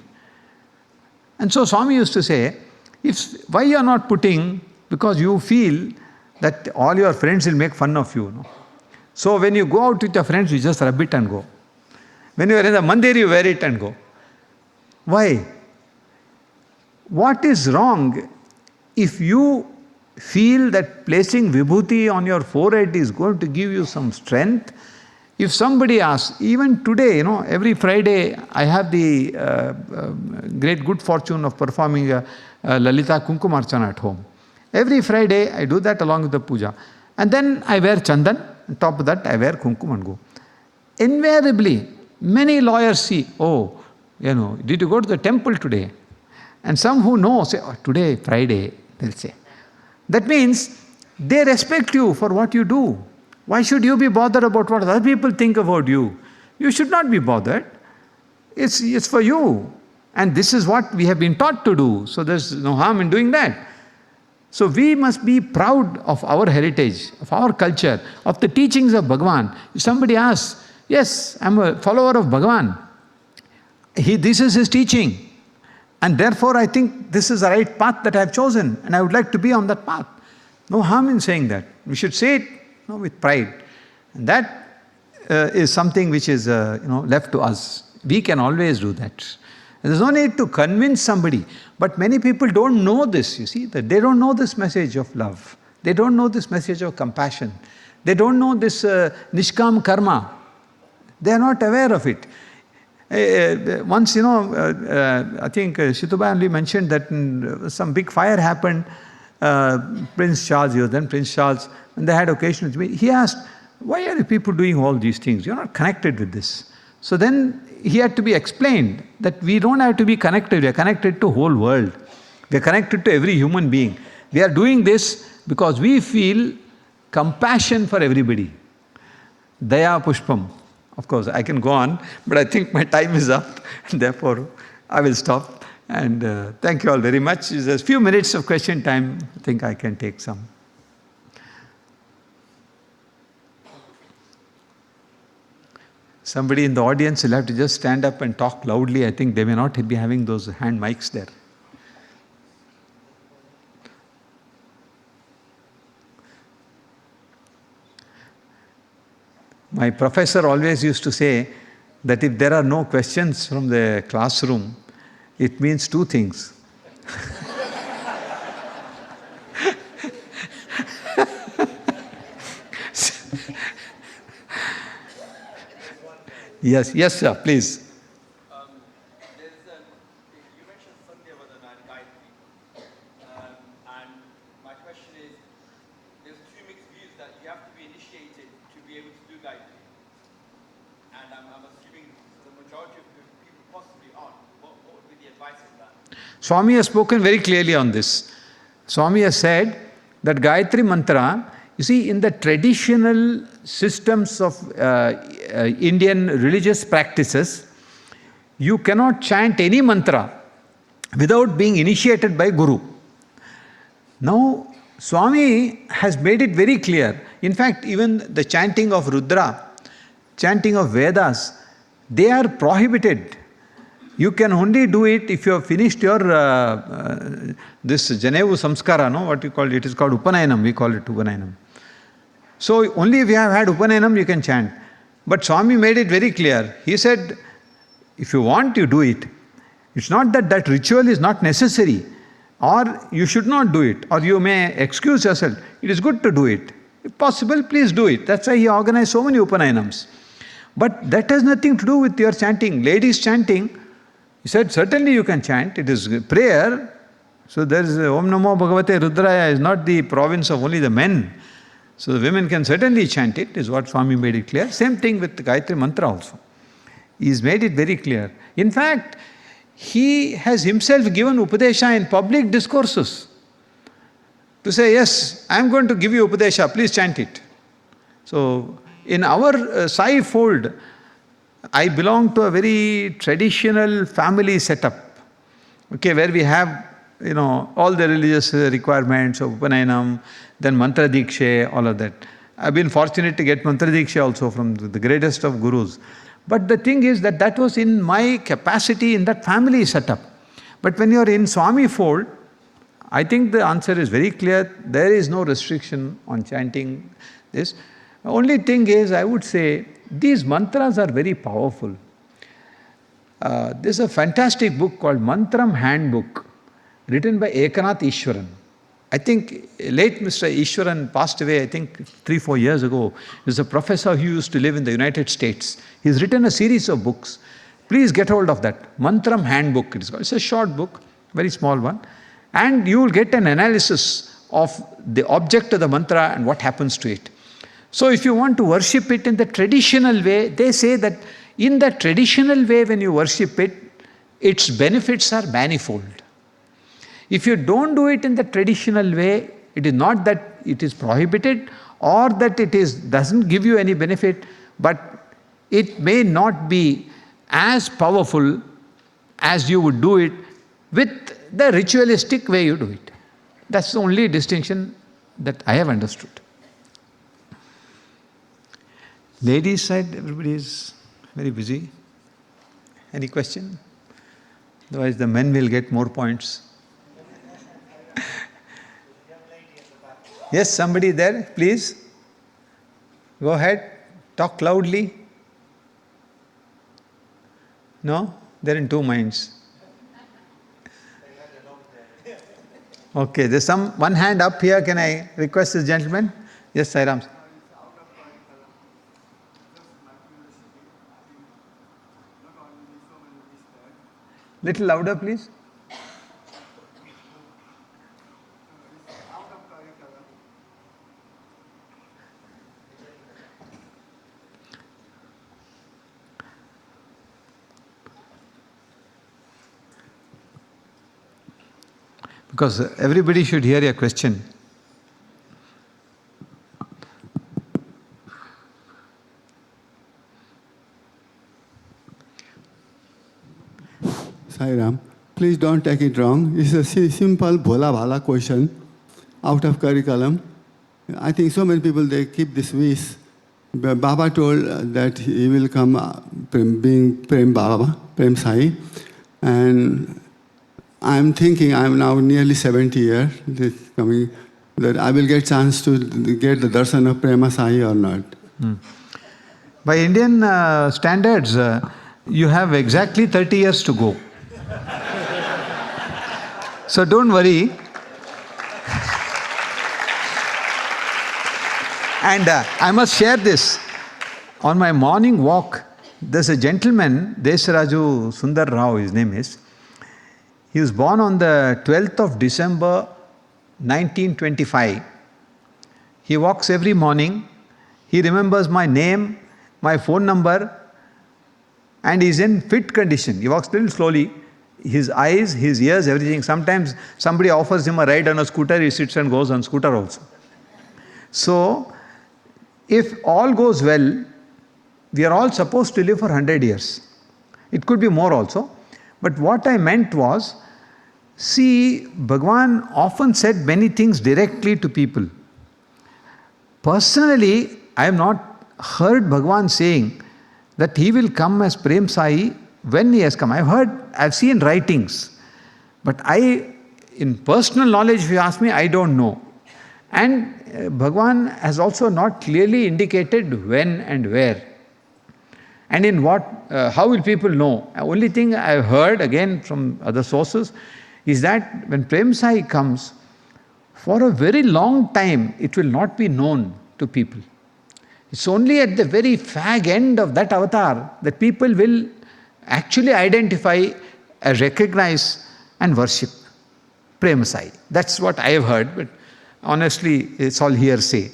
And so Swami used to say, why you are not putting? Because you feel that all your friends will make fun of you. No? So when you go out with your friends, you just rub it and go. When you are in the mandir, you wear it and go. Why? What is wrong if you feel that placing vibhuti on your forehead is going to give you some strength? If somebody asks, even today, every Friday I have the great good fortune of performing a Lalita Kunkumarchana at home. Every Friday I do that along with the puja. And then I wear chandan, on top of that I wear kumkum and go. Invariably, many lawyers see, did you go to the temple today? And some who know say, today, Friday, they'll say. That means they respect you for what you do. Why should you be bothered about what other people think about you? You should not be bothered. It's for you. And this is what we have been taught to do. So there's no harm in doing that. So we must be proud of our heritage, of our culture, of the teachings of Bhagavan. If somebody asks, yes, I'm a follower of Bhagavan. This is his teaching. And therefore I think this is the right path that I have chosen. And I would like to be on that path. No harm in saying that. We should say it with pride. And that is something which is left to us. We can always do that. And there's no need to convince somebody. But many people don't know this, you see, that they don't know this message of love. They don't know this message of compassion. They don't know this nishkam karma. They are not aware of it. Once, I think Shitubai only mentioned that some big fire happened. Prince Charles, he was then Prince Charles, and they had occasion with me. He asked, why are you people doing all these things? You're not connected with this. So then he had to be explained that we don't have to be connected. We are connected to the whole world. We are connected to every human being. We are doing this because we feel compassion for everybody. Daya Pushpam. Of course, I can go on, but I think my time is up. Therefore, I will stop. And thank you all very much. There's a few minutes of question time. I think I can take some. Somebody in the audience will have to just stand up and talk loudly. I think they may not be having those hand mics there. My professor always used to say that if there are no questions from the classroom, it means two things. Yes, sir, please. You mentioned Sandhyavadana and Gayatri. And my question is, there's two mixed views that you have to be initiated to be able to do Gayatri. And I'm assuming the majority of people possibly aren't. What would be the advice on that? Swami has spoken very clearly on this. Swami has said that Gayatri mantra, you see, in the traditional systems of Indian religious practices, you cannot chant any mantra without being initiated by Guru. Now, Swami has made it very clear. In fact, even the chanting of Rudra, chanting of Vedas, they are prohibited. You can only do it if you have finished your this Janevu Samskara, no? What you call it? It is called Upanayanam. We call it Upanayanam. So only if you have had Upanayanam, you can chant. But Swami made it very clear. He said, if you want, you do it. It's not that that ritual is not necessary, or you should not do it, or you may excuse yourself. It is good to do it. If possible, please do it. That's why he organized so many Upanayanams. But that has nothing to do with your chanting. Ladies chanting, he said, certainly you can chant. It is prayer. So there is Om Namo Bhagavate Rudraya is not the province of only the men. So the women can certainly chant it, is what Swami made it clear. Same thing with the Gayatri Mantra also. He's made it very clear. In fact, he has himself given Upadesha in public discourses. To say, yes, I am going to give you Upadesha, please chant it. So in our Sai fold, I belong to a very traditional family setup, okay, where we have, all the religious requirements of Upanayanam, then Mantra Dikshe, all of that. I've been fortunate to get Mantra Dikshe also from the greatest of gurus. But the thing is that was in my capacity in that family setup. But when you are in Swami fold, I think the answer is very clear. There is no restriction on chanting this. The only thing is, I would say, these mantras are very powerful. There's a fantastic book called Mantram Handbook, written by Ekanath Ishwaran. I think late Mr. Ishwaran passed away, I think 3-4 years ago. He was a professor who used to live in the United States. He's written a series of books. Please get hold of that. Mantram Handbook, it is called. It's a short book, very small one. And you will get an analysis of the object of the mantra and what happens to it. So if you want to worship it in the traditional way, they say that in the traditional way when you worship it, its benefits are manifold. If you don't do it in the traditional way, it is not that it is prohibited or that it doesn't give you any benefit, but it may not be as powerful as you would do it with the ritualistic way you do it. That's the only distinction that I have understood. Ladies side, everybody is very busy. Any question? Otherwise the men will get more points. Yes, somebody there, please. Go ahead, talk loudly. No? They're in two minds. Okay, there's one hand up here. Can I request this gentleman? Yes, Sairam. Little louder, please. Because everybody should hear your question. Sairam, please don't take it wrong. It's a simple bhola bhala question out of curriculum. I think so many people, they keep this wish. Baba told that he will come being Prem Baba, Prem Sai. And I'm thinking, I'm now nearly 70 years, coming, that I will get chance to get the darshan of Prema Sai or not. By Indian standards, you have exactly 30 years to go. So don't worry. And I must share this. On my morning walk, there's a gentleman, Desaraju Sundar Rao, his name is. He was born on the 12th of December 1925. He walks every morning. He remembers my name, my phone number, and he's in fit condition. He walks a little slowly. his eyes, his ears, everything. Sometimes somebody offers him a ride on a scooter, he sits and goes on scooter also. So, if all goes well, we are all supposed to live for 100 years. It could be more also. But what I meant was, see, Bhagavan often said many things directly to people. Personally, I have not heard Bhagavan saying that he will come as Prem Sai when he has come. I've seen writings. But in personal knowledge, if you ask me, I don't know. And Bhagavan has also not clearly indicated when and where. And in what, how will people know? The only thing I've heard, again from other sources, is that when Prem Sai comes, for a very long time, it will not be known to people. It's only at the very fag end of that avatar that people will actually identify, recognize and worship Prem Sai. That's what I have heard, but honestly, it's all hearsay.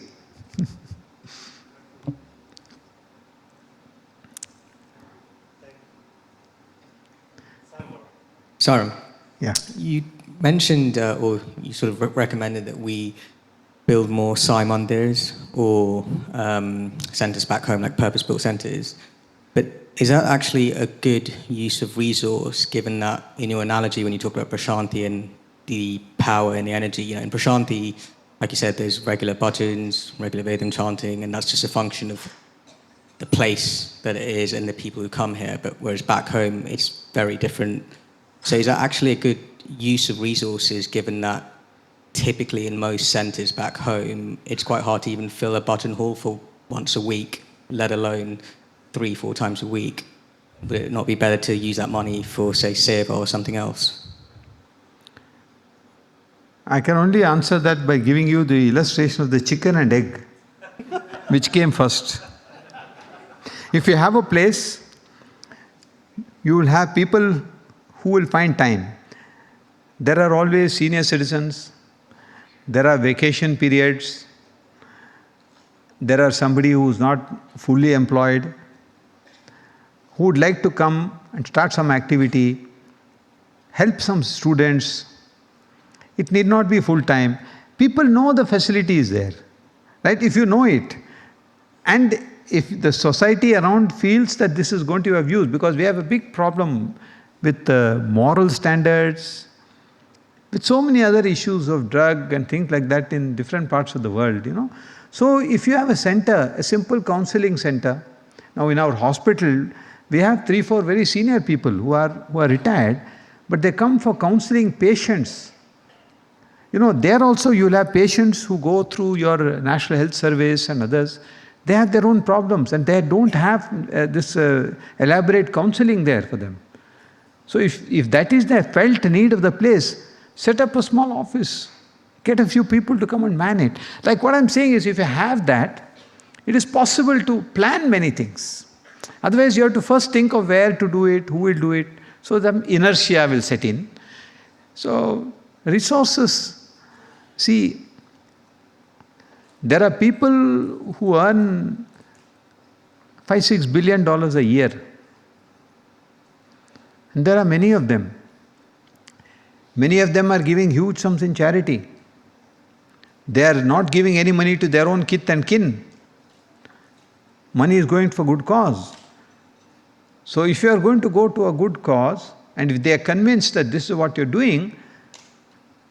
Saram, Yeah. you mentioned, or you sort of recommended that we build more Sai mandirs or centers back home, like purpose-built centers. But is that actually a good use of resource, given that in your analogy, when you talk about Prashanti and the power and the energy, in Prashanti, like you said, there's regular bhajans, regular Vedam chanting, and that's just a function of the place that it is and the people who come here. But whereas back home, it's very different. So is that actually a good use of resources, given that typically in most centres back home, it's quite hard to even fill a bhajan hall for once a week, let alone 3-4 times a week? Would it not be better to use that money for, say, seva or something else? I can only answer that by giving you the illustration of the chicken and egg. Which came first? If you have a place, you will have people who will find time. There are always senior citizens, there are vacation periods, there are somebody who is not fully employed, who would like to come and start some activity, help some students. It need not be full time. People know the facility is there, right? If you know it. And if the society around feels that this is going to have use, because we have a big problem with moral standards, with so many other issues of drug and things like that in different parts of the world, So if you have a center, a simple counseling center, now in our hospital, we have 3-4 very senior people who are retired, but they come for counseling patients. There also you'll have patients who go through your National Health Service and others. They have their own problems and they don't have this elaborate counseling there for them. So if that is the felt need of the place, set up a small office, get a few people to come and man it. Like what I'm saying is, if you have that, it is possible to plan many things. Otherwise, you have to first think of where to do it, who will do it. So the inertia will set in. So resources, see, there are people who earn $5-6 billion a year. And there are many of them. Many of them are giving huge sums in charity. They are not giving any money to their own kith and kin. Money is going for good cause. So if you are going to go to a good cause, and if they are convinced that this is what you're doing,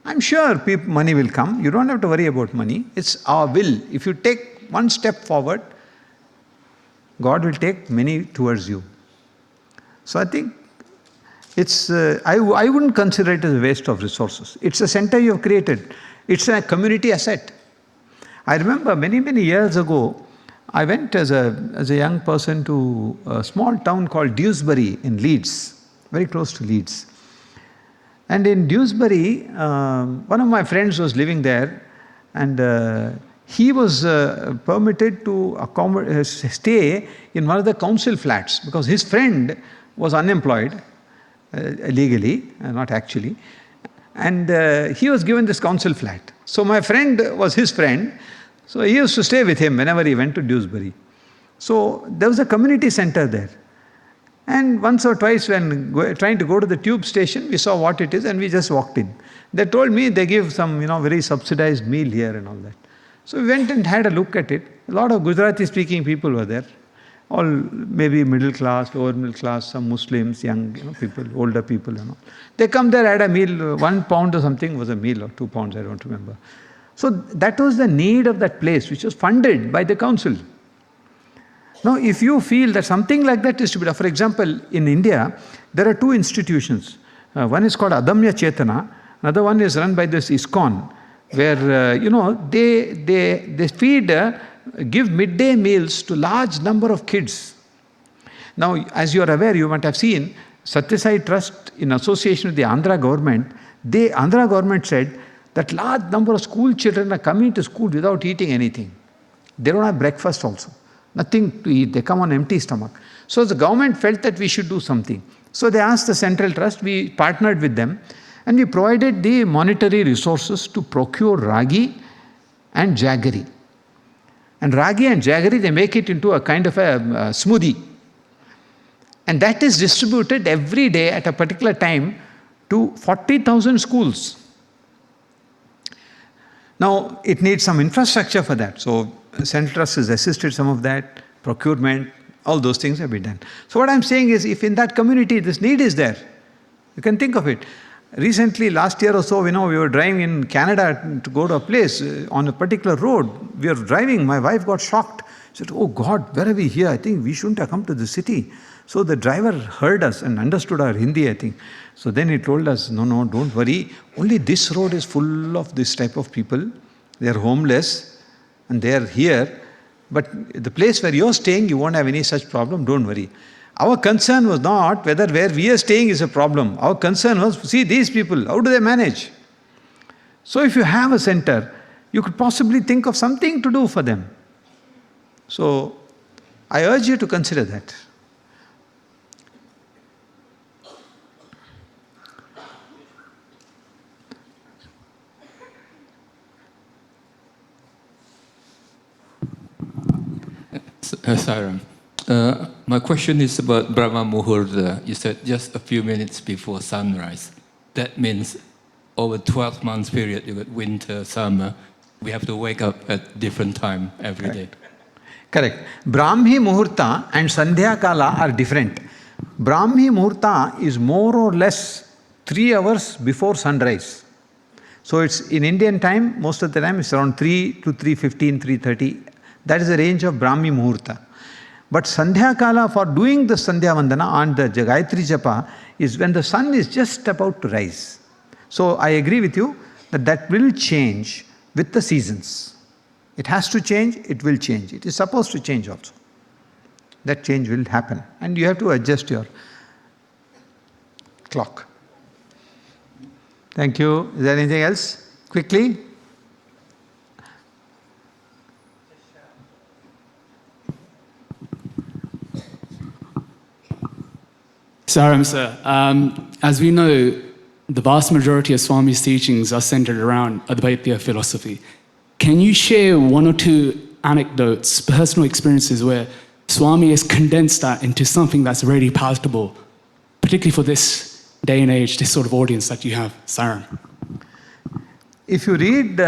I'm sure money will come. You don't have to worry about money. It's our will. If you take one step forward, God will take many towards you. So I think it's, I wouldn't consider it as a waste of resources. It's a center you have created. It's a community asset. I remember many years ago, I went as a young person to a small town called Dewsbury in Leeds, very close to Leeds. And in Dewsbury, one of my friends was living there, and he was permitted to stay in one of the council flats because his friend was unemployed, legally, not actually, and he was given this council flat. So my friend was his friend, so he used to stay with him whenever he went to Dewsbury. So there was a community center there. And once or twice when trying to go to the tube station, we saw what it is and we just walked in. They told me they give some, very subsidized meal here and all that. So we went and had a look at it. A lot of Gujarati speaking people were there. All maybe middle class, lower middle class, some Muslims, young people, older people and all. They come there, had a meal, 1 pound or something was a meal, or 2 pounds, I don't remember. So that was the need of that place, which was funded by the council. Now, if you feel that something like that is to be done, for example, in India, there are 2 institutions. One is called Adamya Chetana, another one is run by this ISKCON, where, they feed, give midday meals to large number of kids. Now, as you are aware, you might have seen, Satyasai Trust in association with the Andhra government, Andhra government said that large number of school children are coming to school without eating anything. They don't have breakfast also. Nothing to eat. They come on empty stomach. So the government felt that we should do something. So they asked the Central Trust, we partnered with them, and we provided the monetary resources to procure ragi and jaggery. And ragi and jaggery, they make it into a kind of a smoothie. And that is distributed every day at a particular time to 40,000 schools. Now, it needs some infrastructure for that. So Central Trust has assisted some of that, procurement, all those things have been done. So what I'm saying is, if in that community this need is there, you can think of it. Recently, last year or so, we were driving in Canada to go to a place on a particular road. We were driving, my wife got shocked. She said, "Oh God, where are we here? I think we shouldn't have come to the city." So the driver heard us and understood our Hindi, I think. So then he told us, no, don't worry. Only this road is full of this type of people. They are homeless and they are here. But the place where you're staying, you won't have any such problem. Don't worry. Our concern was not whether where we are staying is a problem. Our concern was, see these people, how do they manage? So if you have a center, you could possibly think of something to do for them. So I urge you to consider that. Saram, my question is about Brahma Muhurta. You said just a few minutes before sunrise. That means over 12 months period, you got winter, summer, we have to wake up at different time every day. Correct. Brahmi Muhurta and Sandhya Kala are different. Brahmi Muhurta is more or less 3 hours before sunrise. So it's in Indian time, most of the time it's around 3 to 3:15, 3:30. That is the range of Brahmi Muhurta. But Sandhya Kala for doing the Sandhya Vandana and the Gayatri Japa is when the sun is just about to rise. So I agree with you that will change with the seasons. It has to change, it will change. It is supposed to change also. That change will happen. And you have to adjust your clock. Thank you. Is there anything else? Quickly. Saram, sir. As we know, the vast majority of Swami's teachings are centered around Advaita philosophy. Can you share 1 or 2 anecdotes, personal experiences where Swami has condensed that into something that's really palatable, particularly for this day and age, this sort of audience that you have, Saram? If you read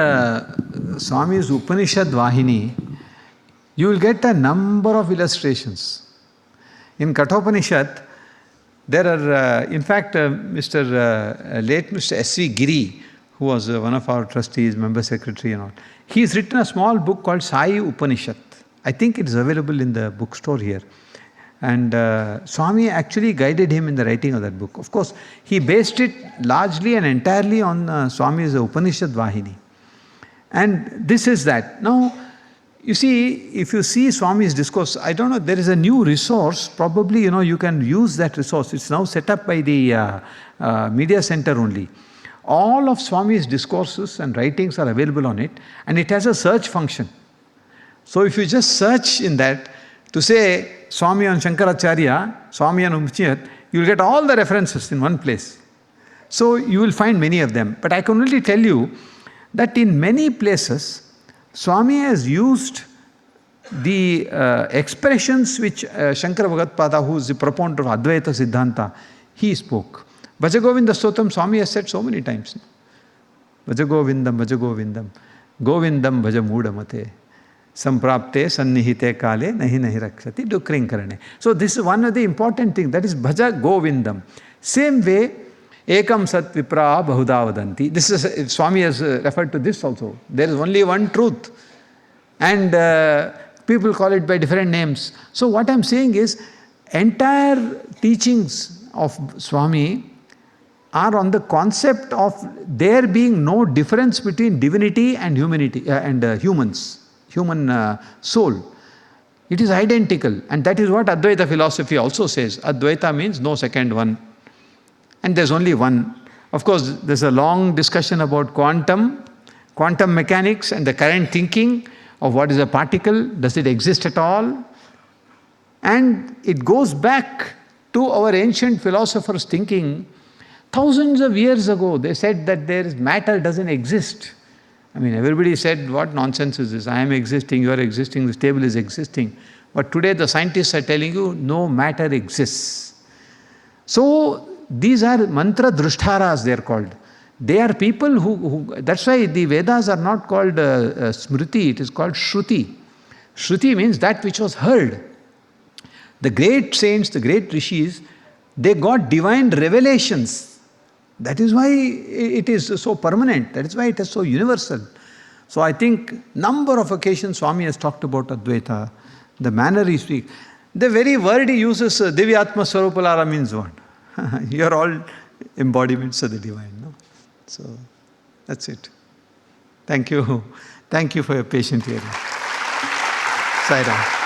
Swami's Upanishad Vahini, you will get a number of illustrations. In Kathopanishad, there are, in fact, late Mr. S.V. Giri, who was one of our trustees, member secretary and all, he's written a small book called Sai Upanishad. I think it is available in the bookstore here. And Swami actually guided him in the writing of that book. Of course, he based it largely and entirely on Swami's Upanishad Vahini. And this is that. Now, you see, if you see Swami's discourse, I don't know, there is a new resource, probably, you can use that resource. It's now set up by the media center only. All of Swami's discourses and writings are available on it, and it has a search function. So if you just search in that, to say Swami on Shankaracharya, Swami on Upanishad, you will get all the references in one place. So you will find many of them. But I can only tell you that in many places, Swami has used the expressions which Shankara Bhagatpada, who is the proponent of Advaita Siddhanta, he spoke. Bhajagovinda Stotram Swami has said so many times. Bhajagovindam, Bhajagovindam, Govindam Bhajamudamate, Samprapte Sannihite Kale Nahi Nahi Rakshati Dukring Karane. So this is one of the important things, that is Bhaja Govindam. Same way, Ekam Sat Vipra Bahuda Vadanti. This is, Swami has referred to this also. There is only one truth. And people call it by different names. So what I am saying is, entire teachings of Swami are on the concept of there being no difference between divinity and humanity and humans, human soul. It is identical, and that is what Advaita philosophy also says. Advaita means no second one, and there's only one. Of course, there's a long discussion about quantum mechanics and the current thinking of what is a particle, does it exist at all? And it goes back to our ancient philosophers' thinking. Thousands of years ago, they said that matter doesn't exist. I mean, everybody said, what nonsense is this? I am existing, you are existing, this table is existing. But today the scientists are telling you, no, matter exists. So these are mantra drushtaras, they are called. They are people who that's why the Vedas are not called Smriti, it is called Shruti. Shruti means that which was heard. The great saints, the great rishis, they got divine revelations. That is why it is so permanent. That is why it is so universal. So I think number of occasions Swami has talked about Advaita, the manner he speaks. The very word he uses, Divyatma Swarupalara, means what? You are all embodiments of the divine. No? So that's it. Thank you. Thank you for your patient hearing. Sai Ram.